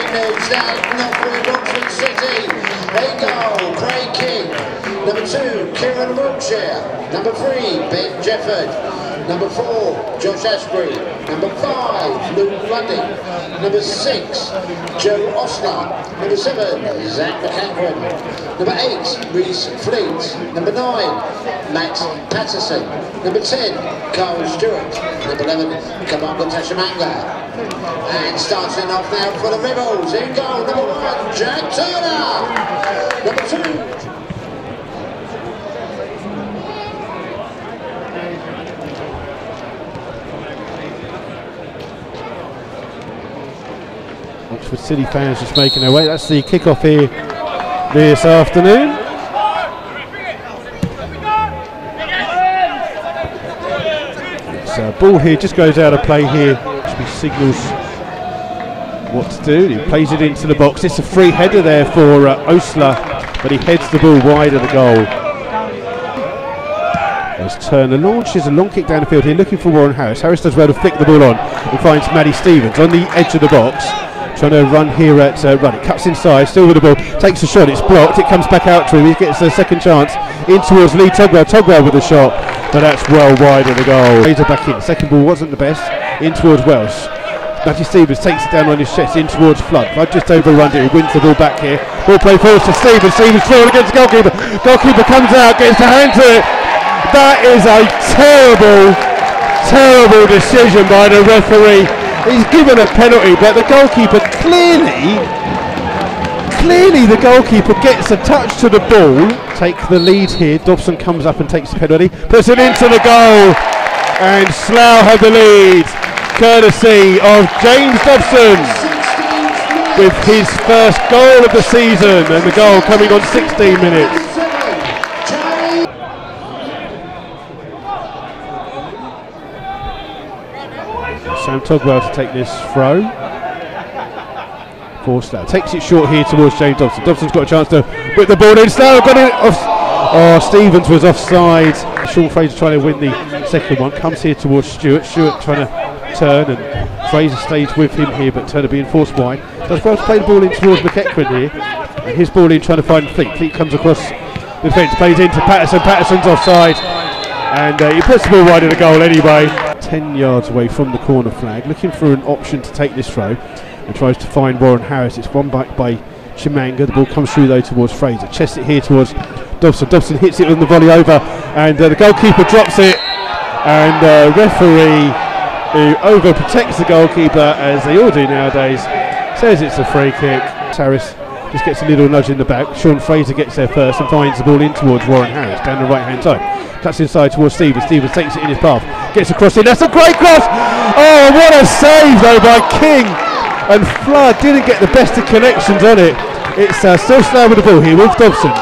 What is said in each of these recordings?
Damage down off with Oxford City. A goal, Craig King. Number 2, Kieran Wiltshire. Number 3, Ben Jefford. Number 4, Josh Ashbury. Number 5, Luke Ruddick. Number 6, Joe Osler. Number 7, Zach McCaffrey. Number 8, Reese Fleet. Number 9, Max Patterson. Number 10, Carl Stewart. Number 11, Kamanga Tashamanga. And starting off now for the Rebels. In goal, number 1, Jack Turner. Number 2, Oxford City fans just making their way. That's the kickoff here this afternoon. It's ball here just goes out of play here. He signals what to do. He plays it into the box. It's a free header there for Osler, but he heads the ball wide of the goal. As Turner launches a long kick down the field here, looking for Warren Harris. Harris does well to flick the ball on. He finds Maddie Stevens on the edge of the box. Trying to run here at Ruddick, cuts inside, still with the ball, takes a shot, it's blocked, it comes back out to him, he gets a second chance, in towards Lee Togwell, Togwell with the shot, but that's well wide of the goal. Razor back in, second ball wasn't the best, in towards Welsh. Matthew Stevens takes it down on his chest, in towards Flood. Flood just overruns it, he wins the ball back here. Ball play forward to Stevens, Stevens thrown against the goalkeeper. Goalkeeper comes out, gets a hand to it. That is a terrible, terrible decision by the referee. He's given a penalty, but the goalkeeper clearly the goalkeeper gets a touch to the ball. Take the lead here. Dobson comes up and takes the penalty, puts it into the goal, and Slough have the lead, courtesy of James Dobson, with his first goal of the season, and the goal coming on 16 minutes. Sam Togwell to take this throw for Slough. Takes it short here towards James Dobson. Dobson's got a chance to whip the ball in. Slough got it off. Oh, Stevens was offside. Sean Fraser trying to win the second one. Comes here towards Stewart. Stewart trying to turn, and Fraser stays with him here, but Turner being forced wide. Does well to play the ball in towards McEachran here. And his ball in trying to find Fleet. Fleet comes across the fence, plays into Patterson. Patterson's offside. And he puts the ball wide of the goal anyway. 10 yards away from the corner flag, looking for an option to take this throw, and tries to find Warren Harris. It's won back by Chimanga. The ball comes through though towards Fraser. Chests it here towards Dobson. Dobson hits it on the volley over, and the goalkeeper drops it. And referee, who overprotects the goalkeeper, as they all do nowadays, says it's a free kick. Harris just gets a little nudge in the back. Sean Fraser gets there first and finds the ball in towards Warren Harris down the right hand side. Cuts inside towards Stevens. Stevens takes it in his path. Gets across in. That's a great cross! Oh, what a save though by King! And Flood didn't get the best of connections on it. It's still Slough with the ball here with Dobson.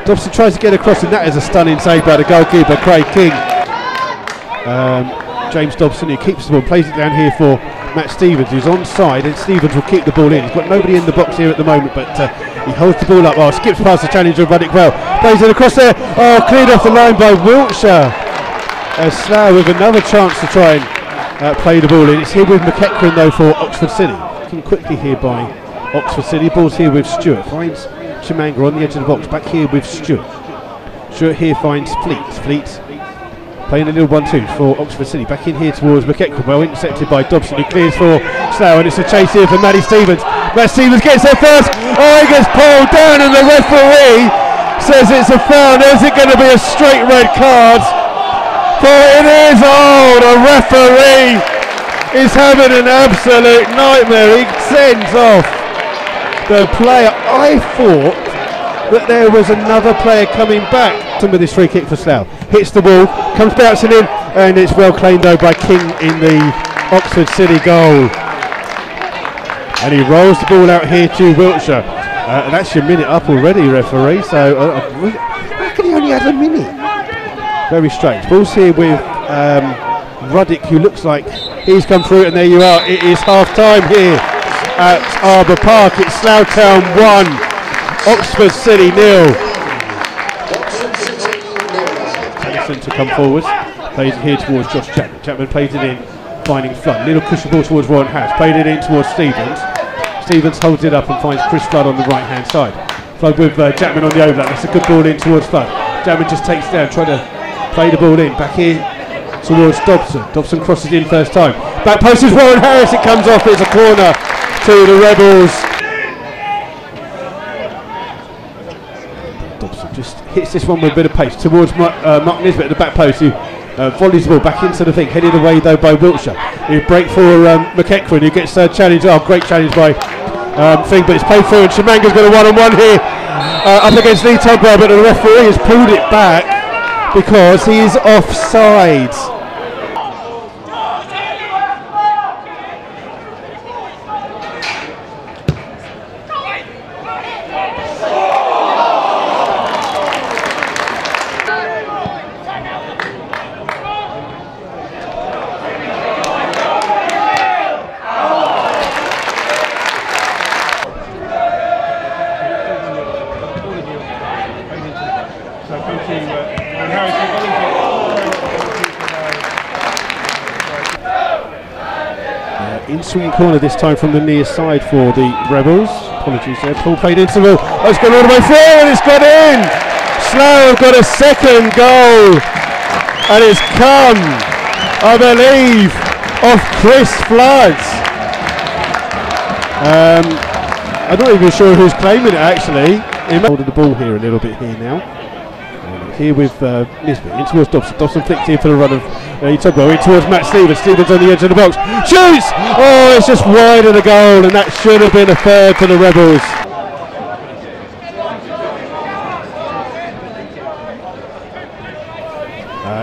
Dobson tries to get across, and that is a stunning save by the goalkeeper, Craig King. James Dobson, who keeps the ball, plays it down here for Matt Stevens, who's onside, and Stevens will keep the ball in. He's got nobody in the box here at the moment, but he holds the ball up. Oh, skips past the challenger of Ruddick well. Plays it across there. Oh, cleared off the line by Wiltshire. Slough with another chance to try and play the ball in. It's here with McEachran though for Oxford City. Looking quickly here by Oxford City. Ball's here with Stewart. Finds Chimanga on the edge of the box. Back here with Stewart. Stewart here finds Fleet. Fleet playing a little 1-2 for Oxford City. Back in here towards McEachran. Well intercepted by Dobson, who clears for Slough, and it's a chase here for Maddie Stevens. Matt Stevens gets there first. Oh, he gets pulled down, and the referee says it's a foul. Is it going to be a straight red card? For it is. Oh, the referee is having an absolute nightmare. He sends off the player. I thought that there was another player coming back. Some of this free kick for Slough. Hits the wall, comes bouncing in, and it's well claimed though by King in the Oxford City goal. And he rolls the ball out here to Wiltshire. And that's your minute up already, referee. So how can he only have a minute? Very strange. Ball's here with Ruddick, who looks like he's come through, and there you are. It is half time here at Arbour Park. It's Slough Town 1, Oxford City 0. Patterson to come forward. Plays it here towards Josh Chapman. Chapman plays it in, finding Flood. Little cushion ball towards Warren Harris. Played it in towards Stevens. Stevens holds it up and finds Chris Flood on the right hand side. Flood with Jackman on the overlap. That's a good ball in towards Flood. Jackman just takes it down, trying to play the ball in. Back here towards Dobson. Dobson crosses in first time. Back post is Warren Harris. It comes off. It's a corner to the Rebels. Dobson just hits this one with a bit of pace towards Mark Nisbet at the back post, who volleys the ball back into the thing. Headed away though by Wiltshire. He break for McEachran, who gets challenged. Oh, great challenge by Thing, but it's played through, and Shimanga's got a one-on-one here up against Lee Tugwell, but the referee has pulled it back because he is offside. In-swing corner this time from the near side for the Rebels. Apologies there. Paul played interval. Oh, it's gone all the way through and it's got in! Slough have got a second goal. And it's come, I believe, off Chris Flood. I'm not even sure who's claiming it actually. He holding the ball here a little bit here now. Here with Nisbet, in towards Dobson. Dobson flicks here for the run of Tugwell, in towards Matt Stevens. Stevens on the edge of the box. Shoots! Oh, it's just wide of the goal, and that should have been a third for the Rebels.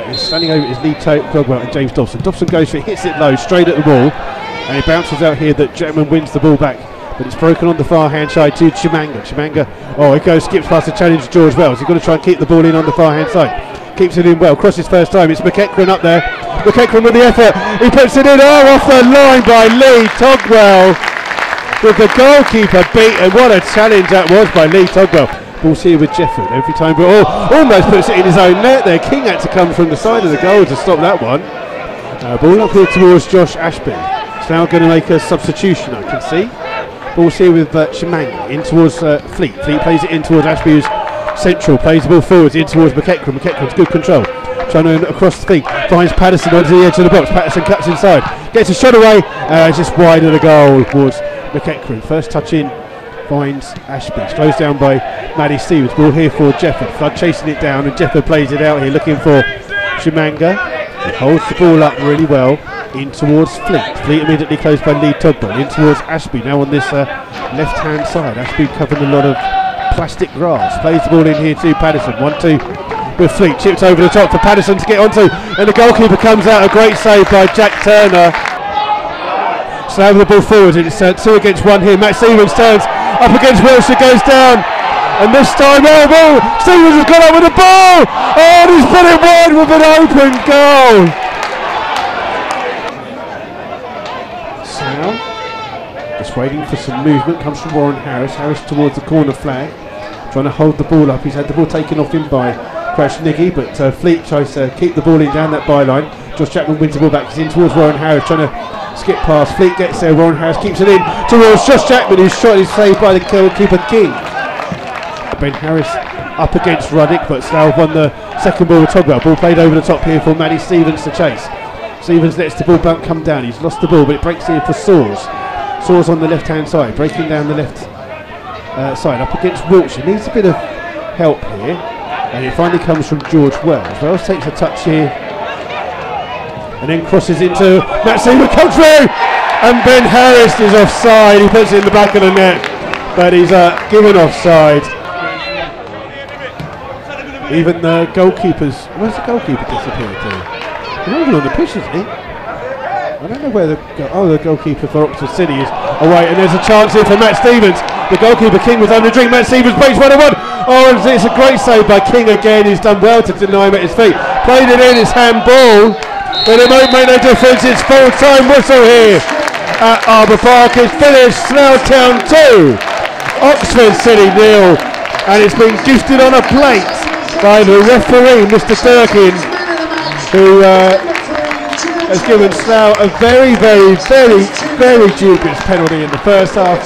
He's standing over his Lee Tugwell and James Dobson. Dobson goes for it, hits it low, straight at the wall, and it bounces out here that Jackman wins the ball back. But it's broken on the far hand side to Chimanga. Chimanga, oh, it goes, skips past the challenge to George Wells. He's got to try and keep the ball in on the far hand side. Keeps it in well, crosses first time. It's McEachran up there. McEachran with the effort. He puts it in, oh, off the line by Lee Tugwell. With the goalkeeper beaten. What a challenge that was by Lee Tugwell. Ball's here with Jefford every time, but almost puts it in his own net there. King had to come from the side of the goal to stop that one. Ball up here towards Josh Ashby. He's now going to make a substitution, I can see. Ball's here with Chimanga, in towards Fleet. Fleet plays it in towards Ashby, who's central, plays the ball forwards, in towards McEachran. McEachran's good control. Trying to across the thing, finds Patterson onto the edge of the box. Patterson cuts inside, gets a shot away, just wide of the goal towards McEachran. First touch in, finds Ashby. Slows down by Maddie Stevens. Ball here for Jefford. Flood chasing it down, and Jefford plays it out here, looking for Chimanga. He holds the ball up really well. In towards Fleet. Fleet immediately closed by Lee Tugwell. In towards Ashby, now on this left hand side. Ashby covering a lot of plastic grass. Plays the ball in here to Patterson. 1-2 with Fleet. Chips over the top for Patterson to get onto. And the goalkeeper comes out. A great save by Jack Turner. Slamming the ball forward. It's 2 against 1 here. Matt Stevens turns up against Wiltshire, goes down. And this time, Stevens has got up with the ball. Oh, and he's put it wide with an open goal. Just waiting for some movement, comes from Warren Harris. Harris towards the corner flag, trying to hold the ball up. He's had the ball taken off him by Crash Niggy, but Fleet tries to keep the ball in down that byline. Josh Jackman wins the ball back. He's in towards Warren Harris, trying to skip past. Fleet gets there. Warren Harris keeps it in towards Josh Jackman, whose shot is saved by the goalkeeper King. Ben Harris up against Ruddick, but Slough won the second ball with Tugwell. Ball played over the top here for Maddie Stevens to chase. Stevens lets the ball come down. He's lost the ball, but it breaks in for Saws. Saws on the left hand side, breaking down the left side up against Wiltshire. Needs a bit of help here, and it finally comes from George Wells. Wells takes a touch here and then crosses into Matt Seaman, comes through, and Ben Harris is offside. He puts it in the back of the net, but he's given offside. Even the goalkeepers, where's the goalkeeper disappeared to? He's not even on the pitch, is he? I don't know where the goalkeeper for Oxford City is. Oh wait, and there's a chance here for Matt Stevens. The goalkeeper King was under drink. Matt Stevens breaks 1-1. Oh, and it's a great save by King again. He's done well to deny him at his feet. Played it in, it's handball, but it won't make no difference. It's full time whistle here at Arbour Park. It's finished. Slough Town 2, Oxford City 0, and it's been gifted on a plate by the referee, Mr. Durkin, who has given Slough a very, very, very, very dubious penalty in the first half.